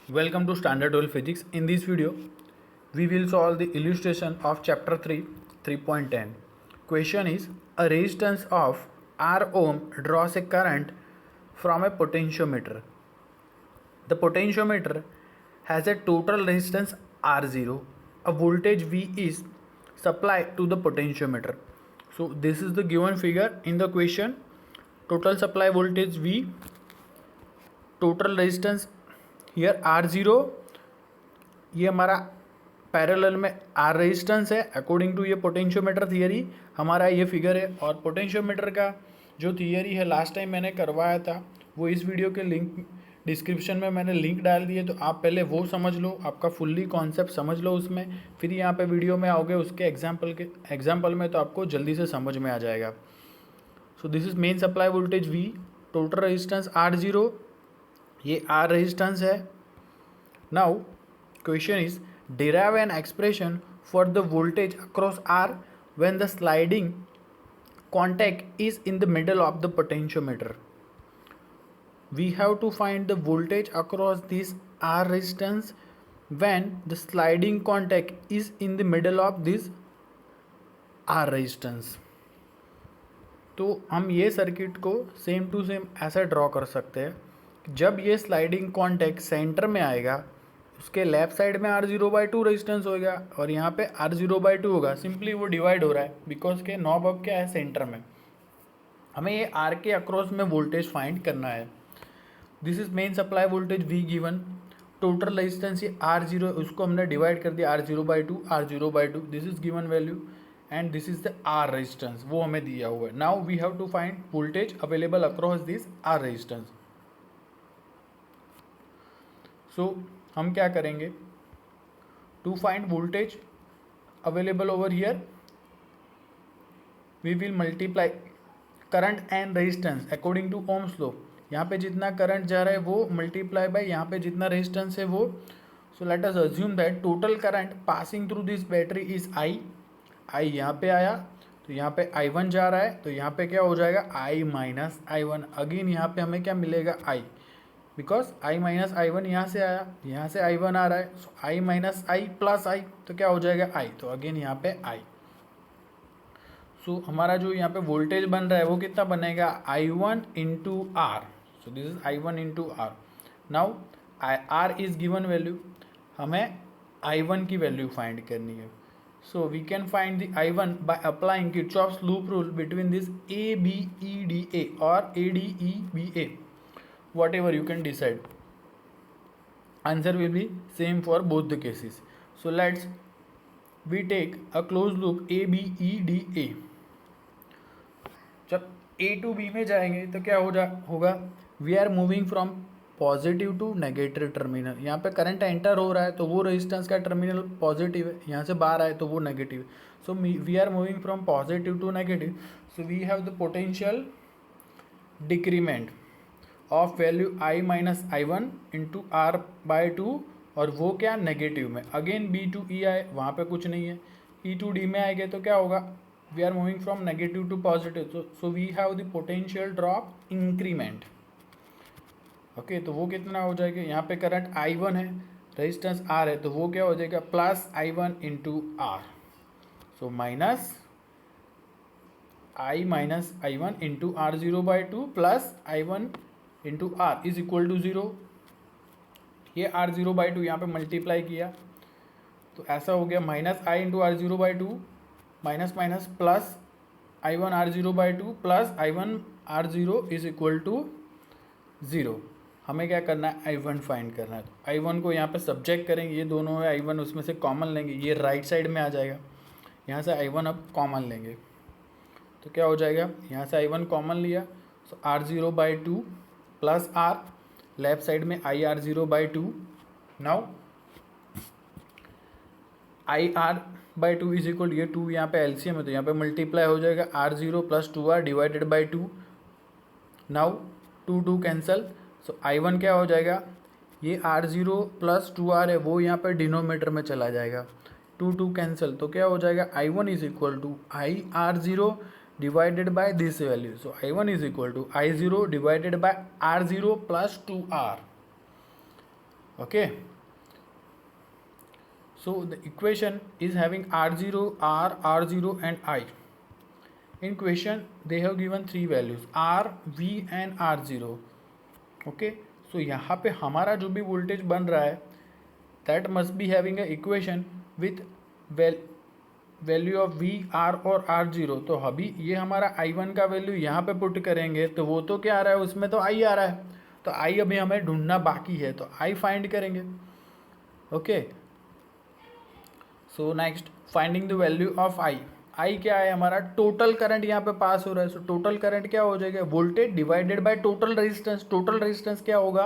Welcome to Standard 12 Physics. In this video, we will solve the illustration of chapter 3, 3.10. Question is, a resistance of R ohm draws a current from a potentiometer. The potentiometer has a total resistance R0. A voltage V is supplied to the potentiometer. So this is the given figure in the question. Total supply voltage V, total resistance here R0, ये हमारा parallel में R resistance है according to ये potentiometer theory हमारा ये figure है। और potentiometer का जो थियरी है लास्ट टाइम मैंने करवाया था, वो इस वीडियो के लिंक डिस्क्रिप्शन में मैंने लिंक डाल दिए, तो आप पहले वो समझ लो, आपका फुल्ली कॉन्सेप्ट समझ लो उसमें, फिर यहाँ पे वीडियो में आओगे उसके एग्जाम्पल में, तो आपको जल्दी से समझ में आ जाएगा। So this is main supply voltage V, total resistance R0, ये R रेजिस्टेंस है। Now question is derive an expression for the voltage across R when the sliding contact is in the middle of the potentiometer. We have to find the voltage across this R resistance when the sliding contact is in the middle of this R resistance. तो हम ये circuit को same to same ऐसा draw कर सकते हैं, जब ये स्लाइडिंग कॉन्टैक्ट सेंटर में आएगा, उसके लेफ्ट साइड में R0/2 रेजिस्टेंस होगा और यहाँ पे R0/2 होगा। सिंपली वो डिवाइड हो रहा है बिकॉज के नॉब अब क्या है सेंटर में। हमें ये R के अक्रॉस में वोल्टेज फाइंड करना है। This is main supply voltage V given, total resistance ये R0 है, उसको हमने डिवाइड कर दिया R0/2, this is given value and this is the R resistance, वो हमें दिया हुआ है। Now we have to find voltage available across this R resistance. So हम क्या करेंगे, to find voltage available over here we will multiply current and resistance according to Ohm's law. यहाँ पे जितना करंट जा रहा है वो मल्टीप्लाई बाय यहाँ पे जितना रेजिस्टेंस है वो। So let us assume that total current passing through this battery is I यहाँ पे आया तो यहाँ पे I1 जा रहा है, तो यहाँ पे क्या हो जाएगा I माइनस I1। अगेन यहाँ पे हमें क्या मिलेगा I, because I minus I1 यहाँ से आया, यहाँ से I1 आ रहा है, सो I minus I plus I, तो क्या हो जाएगा I, तो अगेन यहाँ पे I। सो हमारा जो यहाँ पे वोल्टेज बन रहा है वो कितना बनेगा I1 into R। So this is I1 into R। Now R is given value, हमें I1 की वैल्यू फाइंड करनी है। So we can find the I1 by applying Kirchhoff's loop rule between this ABEDA और ADEBA, whatever you can decide. Answer will be same for both the cases. So let's we take a closed loop ABEDA. जब A to B में जाएंगे तो क्या होगा, we are moving from positive to negative terminal. यहाँ पे current enter हो रहा है तो वो रेजिस्टेंस का टर्मिनल पॉजिटिव है, यहाँ से बाहर आए तो वो नेगेटिव है। So we are moving from positive to negative, so we have the potential decrement of value I minus I1 into R/2, और वो क्या नेगेटिव में। अगेन B टू E आए, वहाँ पे कुछ नहीं है, E टू D में आएंगे तो क्या होगा, we are moving from negative to positive, so we have the potential drop increment. Okay, तो वो कितना हो जाएगा, यहाँ पे करंट I1 है, रेजिस्टेंस R है, तो वो क्या हो जाएगा plus I1 into R। So minus I minus I1 into R0/2 plus I1 into R is equal to 0। ये R0/2 यहाँ पे मल्टीप्लाई किया तो ऐसा हो गया minus I into R0/2 minus minus plus I1 R0/2 plus I1 R0 is equal to 0। हमें क्या करना है, I1 फाइंड करना है। तो I1 को यहाँ पे सब्जेक्ट करेंगे, ये दोनों है I1, उसमें से कॉमन लेंगे, ये राइट साइड में आ जाएगा, यहाँ से I1 अब कॉमन लेंगे तो क्या हो जाएगा, यहाँ से I1 कॉमन लिया, सो R0/2 plus R, left side में I R0/2। Now I R/2 is equal, ये 2 यहाँ पे एलसीएम है तो यहाँ पे मल्टीप्लाई हो जाएगा R0 plus 2R divided by 2। Now 2 cancel, so I1 क्या हो जाएगा, ये R0 प्लस 2R है वो यहाँ पे डिनोमीटर में चला जाएगा, 2 कैंसल, तो क्या हो जाएगा I1 is equal to I R0 divided by this value. So I1 is equal to I0 divided by R0 plus 2R. Okay, so the equation is having R0, R0 and I. In question they have given three values R, V and R0. Okay, so यहाँ पे हमारा जो भी voltage बन रहा है that must be having a equation with value of V R और R0. तो अभी ये हमारा I1 का वैल्यू यहाँ पे पुट करेंगे तो वो तो क्या आ रहा है, उसमें तो I आ रहा है, तो I अभी हमें ढूंढना बाकी है, तो I फाइंड करेंगे. Okay, so next finding the value of I क्या है हमारा, टोटल करंट यहाँ पे पास हो रहा है. सो टोटल करंट क्या हो जाएगा, voltage divided by total resistance. Total resistance क्या होगा,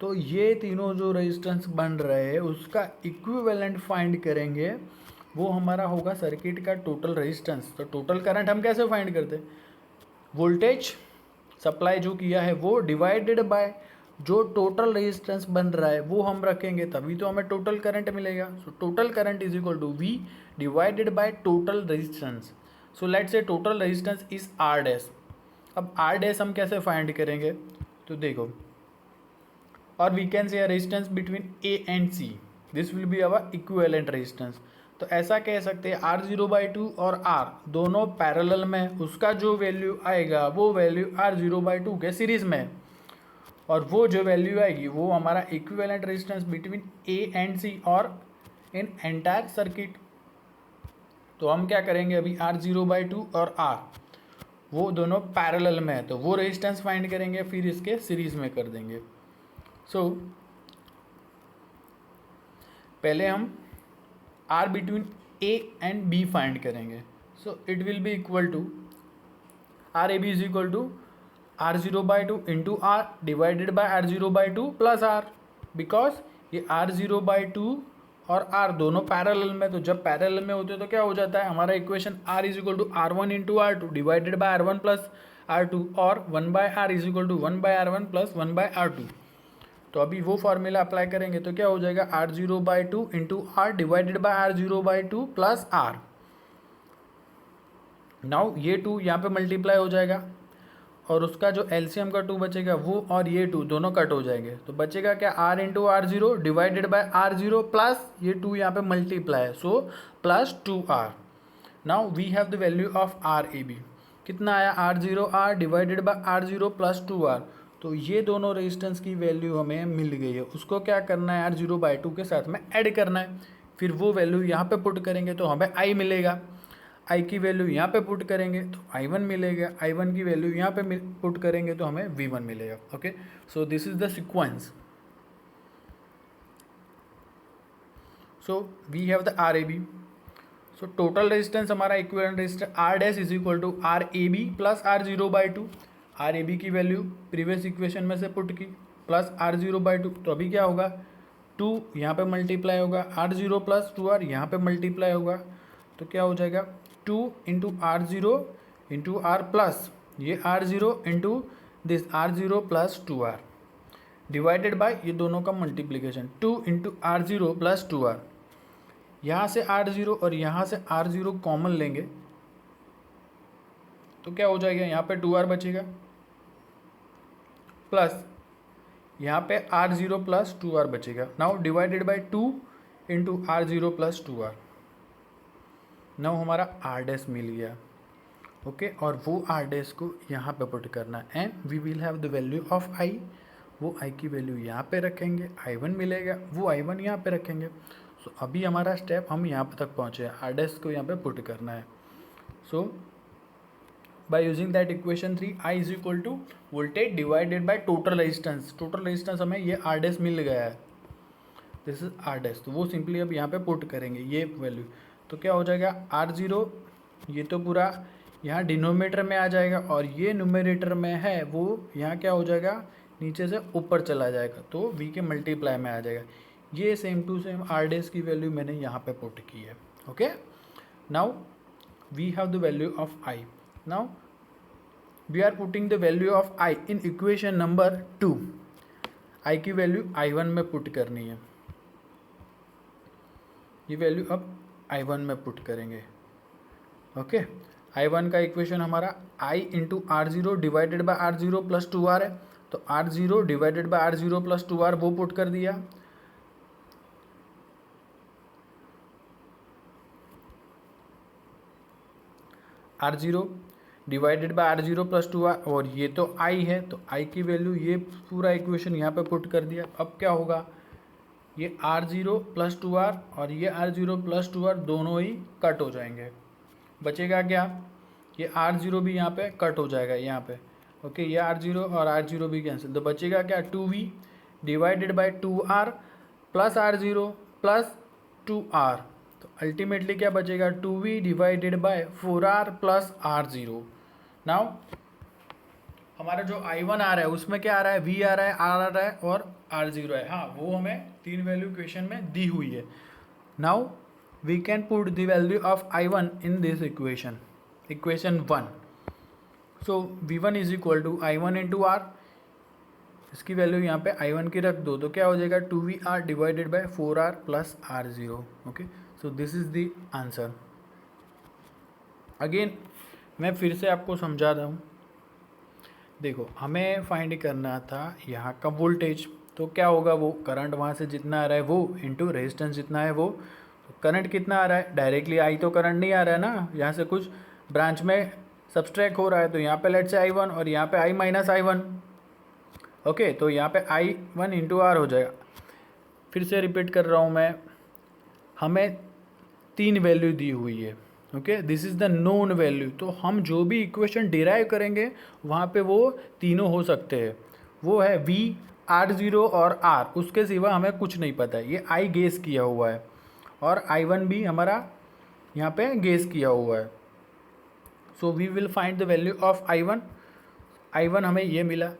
तो ये तीनों जो रेजिस्टेंस बन रहे हैं उसका इक्विवेलेंट फाइंड करेंगे, वो हमारा होगा सर्किट का टोटल रेजिस्टेंस. तो टोटल करंट हम कैसे फाइंड करते हैं, वोल्टेज सप्लाई जो किया है वो डिवाइडेड बाय जो टोटल रेजिस्टेंस बन रहा है वो हम रखेंगे, तभी तो हमें टोटल करंट मिलेगा. So total current is equal to V divided by total resistance. So let's say total resistance is R dash. अब आर डैश हम कैसे फाइंड करेंगे, तो देखो, और we can say resistance between A and C, this will be our equivalent resistance. तो ऐसा कह सकते हैं R0/2 और R दोनों पैरेलल में, उसका जो वैल्यू आएगा वो वैल्यू R0/2 के सीरीज में है, और वो जो वैल्यू आएगी वो हमारा equivalent resistance between A and C और इन एंटायर सर्किट. तो हम क्या करेंगे, अभी R0/2 और R वो दोनों पैरेलल में है, तो वो रेजिस्टेंस फाइंड करेंगे, फिर इसके सीरीज में कर देंगे. सो पहले हम R between A and B find करेंगे. So it will be equal to RAB is equal to R0/2 into R divided by R0/2 plus R, because ये R0/2 और R दोनों पैरेलल में, तो जब पैरेलल में होते हैं तो क्या हो जाता है हमारा equation R is equal to R1 into R2 divided by R1 plus R2 और 1/R is equal to 1/R1 plus 1/R2. तो अभी वो फॉर्मूला अप्लाई करेंगे तो क्या हो जाएगा, R0/2 into R divided by R0/2 plus R. Now ये 2 यहाँ पे मल्टीप्लाई हो जाएगा और उसका जो एलसीएम का 2 बचेगा वो और ये 2 दोनों कट हो जाएंगे, तो बचेगा क्या, R into R0 divided by R0 plus ये 2 यहाँ पे मल्टीप्लाई है, so plus 2R. Now we have the value of RAB. कितना आया, R0R divided by R0 plus 2R. तो ये दोनों रेजिस्टेंस की वैल्यू हमें मिल गई है, उसको क्या करना है, R0/2 के साथ में ऐड करना है, फिर वो वैल्यू यहाँ पे पुट करेंगे तो हमें I मिलेगा. I की वैल्यू यहाँ पे पुट करेंगे तो I1 मिलेगा, I1 की वैल्यू यहाँ पे पुट करेंगे तो हमें V1 मिलेगा. Okay, so this is the sequence. So we have the RAB. So total resistance हमारा equivalent resistance R dash is equal to RAB plus R0/2. RAB की वैल्यू प्रीवियस इक्वेशन में से पुट की plus R0/2. तो अभी क्या होगा, 2 यहाँ पे मल्टीप्लाई होगा, R0 प्लस 2R यहाँ पे मल्टीप्लाई होगा, तो क्या हो जाएगा 2 into R0 into R plus ये R0 into this R0 plus 2R divided by ये दोनों का multiplication 2 into R0 plus 2R. यहाँ से R0 और यहाँ से R0 कॉमन लेंगे तो क्या हो जाएगा, यहाँ पे 2R बचेगा प्लस यहाँ पे R0 प्लस 2R बचेगा. Now divided by 2 into R0 plus 2R. Now हमारा R डैश मिल गया. ओके, और वो R डैश को यहाँ पे पुट करना है and we will have the value of I. वो I की वैल्यू यहाँ पे रखेंगे, I1 मिलेगा, वो I1 यहाँ पे रखेंगे. सो अभी हमारा स्टेप हम यहाँ पे तक पहुँचे, R डैश को यहाँ पे पुट करना है. सो by using that equation 3 I is equal to voltage divided by total resistance. total resistance हमें ये R डैश मिल गया है, दिस इज R डैश, तो वो सिंपली अब यहाँ पे पुट करेंगे ये वैल्यू. तो क्या हो जाएगा, R0 ये तो पूरा यहाँ डिनोमिनेटर में आ जाएगा और ये न्यूमरेटर में है वो यहाँ क्या हो जाएगा, नीचे से ऊपर चला जाएगा, तो V के मल्टीप्लाई में आ जाएगा. ये same to same R dash की वैल्यू मैंने यहाँ पे पुट की है. Okay, now we have the value of I. Now we are putting the value of I in equation number 2. I की वैल्यू I1 में पुट करनी है, ये वैल्यू अब I1 में पुट करेंगे. ओके, I1 का इक्वेशन हमारा I into R0 divided by R0 plus 2R है, तो R0 divided by R0 plus 2R वो पुट कर दिया. R0 divided by R0 plus 2R, और ये तो I है तो I की वैल्यू, ये पूरा इक्वेशन यहाँ पे पुट कर दिया। अब क्या होगा, ये R0 प्लस 2R और ये R0 प्लस 2R दोनों ही कट हो जाएंगे। बचेगा क्या, ये R0 भी यहाँ पे कट हो जाएगा यहाँ पे। ओके, ये R0 और R0 भी कैंसिल, तो बचेगा क्या 2V divided by 2R plus R0 plus 2R। तो अल्टीमेटली क्या बचेगा 2V divided by 4R plus R0। Now हमारा जो I1 आ रहा है उसमें क्या आ रहा है, V आ रहा है, R आ रहा है और R0 है। हाँ, वो हमें 3 वैल्यू इक्वेशन में दी हुई है। Now we can put the value of I1 in this equation, equation 1। सो V1 is equal to I1 into R, इसकी वैल्यू यहाँ पे I1 की रख दो तो क्या हो जाएगा 2VR divided by 4R plus R0। Okay, so this is the answer. Again मैं फिर से आपको समझा रहा हूँ। देखो, हमें फाइंड करना था यहाँ का वोल्टेज, तो क्या होगा, वो करंट वहाँ से जितना आ रहा है वो इंटू रेजिस्टेंस जितना है वो। तो करंट कितना आ रहा है, डायरेक्टली आई तो करंट नहीं आ रहा है ना, यहाँ से कुछ ब्रांच में सब्सट्रैक्ट हो रहा है, तो यहाँ पे लेट से I1 और यहाँ पे I माइनस I1। ओके, तो यहाँ पे I1 इंटू R हो जाएगा। फिर से रिपीट कर रहा हूँ मैं, हमें 3 वैल्यू दी हुई है। Okay, this is the known value, तो हम जो भी इक्वेशन डिराइव करेंगे वहाँ पे वो तीनों हो सकते हैं। वो है V, R0 और R, उसके सिवा हमें कुछ नहीं पता है। ये I गेस किया हुआ है और I1 भी हमारा यहाँ पे गेस किया हुआ है। So we will find the value of I1। I1 हमें ये मिला।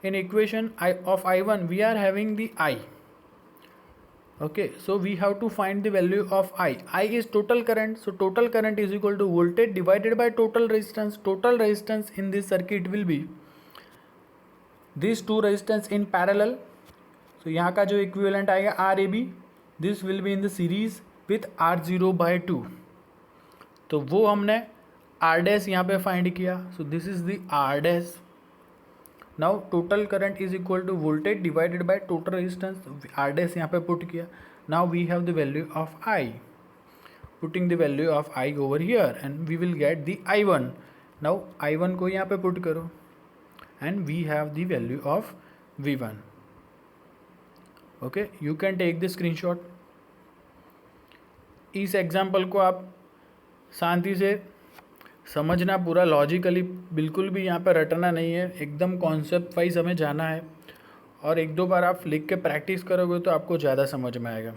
In equation of I1 we are having the I। Okay, so we have to find the value of I. I is total current, so total current is equal to voltage divided by total resistance. Total resistance in this circuit will be these two resistance in parallel. So यहाँ का जो equivalent आएगा RAB, this will be in the series with R0 by 2. तो वो हमने R dash यहाँ पे find किया, so this is the R dash. Now total current is equal to voltage divided by total resistance, R dash यहाँ पे put किया। Now we have the value of I, putting the value of I over here and we will get the I1। Now I1 को यहाँ पे put करो and we have the value of V1। Okay, you can take the screenshot। इस example को आप शांति से समझना, पूरा लॉजिकली, बिल्कुल भी यहाँ पर रटना नहीं है, एकदम कॉन्सेप्ट वाइज हमें जाना है। और 1-2 बार आप लिख के प्रैक्टिस करोगे तो आपको ज़्यादा समझ में आएगा।